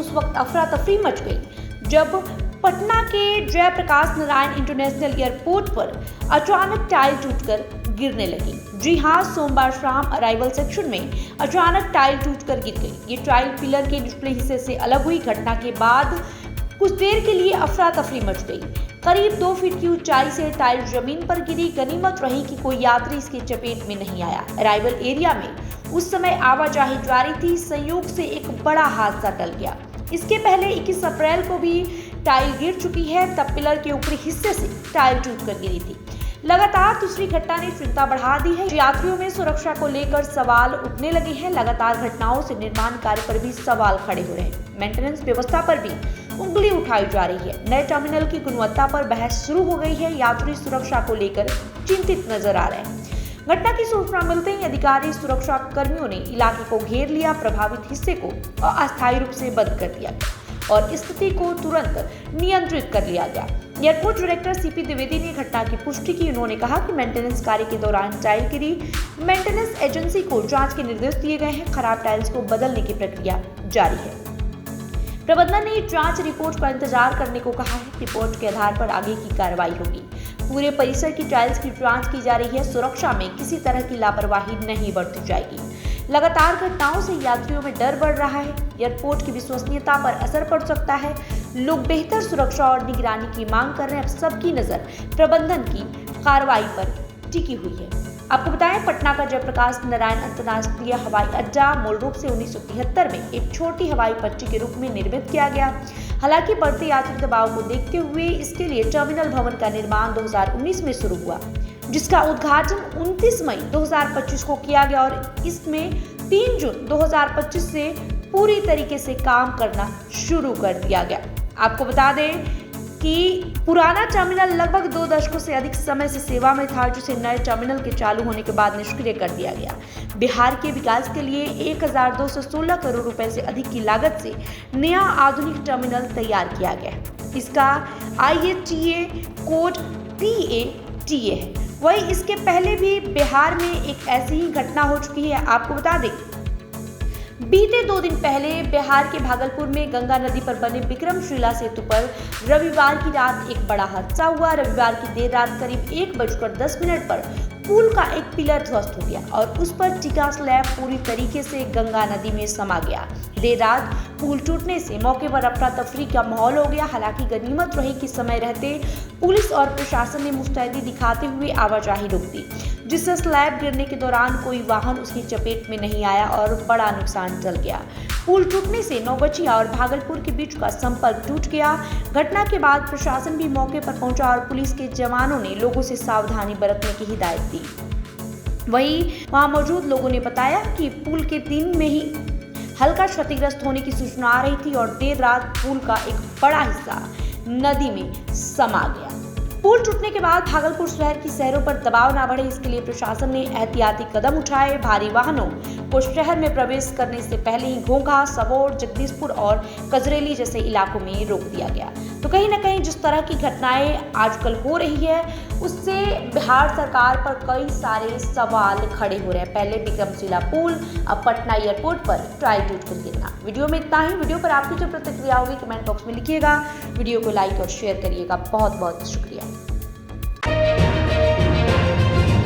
उस वक्त अफरा तफरी मच गई जब पटना के जयप्रकाश नारायण इंटरनेशनल एयरपोर्ट पर अचानक टाइल टूटकर गिरने लगी। जी हाँ, सोमवार शाम अराइवल सेक्शन में अचानक टाइल टूटकर गिर गई। ये टाइल पिलर के निचले हिस्से से अलग हुई। घटना के बाद कुछ देर के लिए अफरा तफरी मच गई। करीब 2 फीट की ऊंचाई से टाइल जमीन पर गिरी। गनीमत रही कि कोई यात्री इसकी चपेट में नहीं आया। अराइवल एरिया में उस समय आवाजाही जारी थी। संयोग से एक बड़ा हादसा टल गया। इसके पहले 21 अप्रैल को भी टाइल गिर चुकी है, तब पिलर के ऊपरी हिस्से से टाइल टूटकर गिरी थी। लगातार दूसरी घटना ने चिंता बढ़ा दी है। यात्रियों में सुरक्षा को लेकर सवाल उठने लगे हैं। लगातार घटनाओं से निर्माण कार्य पर भी सवाल खड़े हो रहे हैं। मेंटेनेंस व्यवस्था पर भी उंगली उठाई जा रही है। नए टर्मिनल की गुणवत्ता पर बहस शुरू हो गई है। यात्री सुरक्षा को लेकर चिंतित नजर आ रहे हैं। घटना की सूचना मिलते ही अधिकारी सुरक्षा कर्मियों ने इलाके को घेर लिया। प्रभावित हिस्से को अस्थायी रूप से बंद कर दिया और स्थिति को तुरंत नियंत्रित कर लिया गया। एयरपोर्ट डायरेक्टर सीपी द्विवेदी ने घटना की पुष्टि की। उन्होंने कहा कि मेंटेनेंस कार्य के दौरान टाइल गिरी। मेंटेनेंस एजेंसी को जांच के निर्देश दिए गए हैं। खराब टाइल्स को बदलने की प्रक्रिया जारी है। प्रबंधन ने जांच रिपोर्ट का इंतजार करने को कहा है। रिपोर्ट के आधार पर आगे की कार्रवाई होगी। पूरे परिसर की टाइल्स की जांच की जा रही है। सुरक्षा में किसी तरह की लापरवाही नहीं बरती जाएगी। लगातार घटनाओं से यात्रियों में डर बढ़ रहा है। एयरपोर्ट की विश्वसनीयता पर असर पड़ सकता है। लोग बेहतर सुरक्षा और निगरानी की मांग कर रहे हैं। अब सबकी नजर प्रबंधन की कार्रवाई पर टिकी हुई है। आपको बताएं, पटना का जयप्रकाश नारायण अंतर्राष्ट्रीय हवाई अड्डा मूल रूप से 1973 में एक छोटी हवाई पट्टी के रूप में निर्मित किया गया। हालांकि बढ़ते यात्री दबाव को देखते हुए इसके लिए टर्मिनल भवन का निर्माण 2019 में शुरू हुआ, जिसका उद्घाटन 29 मई 2025 को किया गया और इसमें 3 जून 2025 से पूरी तरीके से काम करना शुरू कर दिया गया। आपको बता दें कि पुराना टर्मिनल लगभग 2 दशकों से अधिक समय से सेवा में था, जिसे नए टर्मिनल के चालू होने के बाद निष्क्रिय कर दिया गया। बिहार के विकास के लिए 1216 करोड़ रुपए से अधिक की लागत से नया आधुनिक टर्मिनल तैयार किया गया। इसका IATA कोड PATA है। वही इसके पहले भी बिहार में एक ऐसी ही घटना हो चुकी है। आपको बता दें, बीते 2 दिन पहले बिहार के भागलपुर में गंगा नदी पर बने विक्रमशिला सेतु पर रविवार की रात एक बड़ा हादसा हुआ। रविवार की देर रात करीब 1:10 पर पुल का एक पिलर ध्वस्त हो गया और उस पर टिका स्लैब पूरी तरीके से गंगा नदी में समा गया। देर रात पुल टूटने से मौके पर अफरा तफरी का माहौल हो गया। हालांकि गनीमत रही कि समय रहते पुलिस और प्रशासन ने मुस्तैदी दिखाते हुए आवाजाही रोक दी, जिससे स्लैब गिरने के दौरान कोई वाहन उसकी चपेट में नहीं आया और बड़ा नुकसान टल गया। पुल टूटने से नौबछिया और भागलपुर के बीच का संपर्क टूट गया। घटना के बाद प्रशासन भी मौके पर पहुंचा और पुलिस के जवानों ने लोगों से सावधानी बरतने की हिदायत दी। वहीं वहां मौजूद लोगों ने बताया कि पुल के दिन में ही हल्का क्षतिग्रस्त होने की सूचना आ रही थी और देर रात पुल का एक बड़ा हिस्सा नदी में समा गया। पुल टूटने के बाद भागलपुर शहर की सड़कों पर दबाव न बढ़े, इसके लिए प्रशासन ने एहतियाती कदम उठाए। भारी वाहनों को शहर में प्रवेश करने से पहले ही घोंघा, सबौर, जगदीशपुर और कजरेली जैसे इलाकों में रोक दिया गया। तो कहीं न कहीं जिस तरह की घटनाएं आजकल हो रही है, उससे बिहार सरकार पर कई सारे सवाल खड़े हो रहे हैं। पहले विक्रमशिला पुल, अब पटना एयरपोर्ट पर टाइल टूटकर गिरना। वीडियो में इतना ही। वीडियो पर आपकी जो प्रतिक्रिया होगी कमेंट बॉक्स में लिखिएगा। वीडियो को लाइक और शेयर करिएगा। बहुत बहुत शुक्रिया।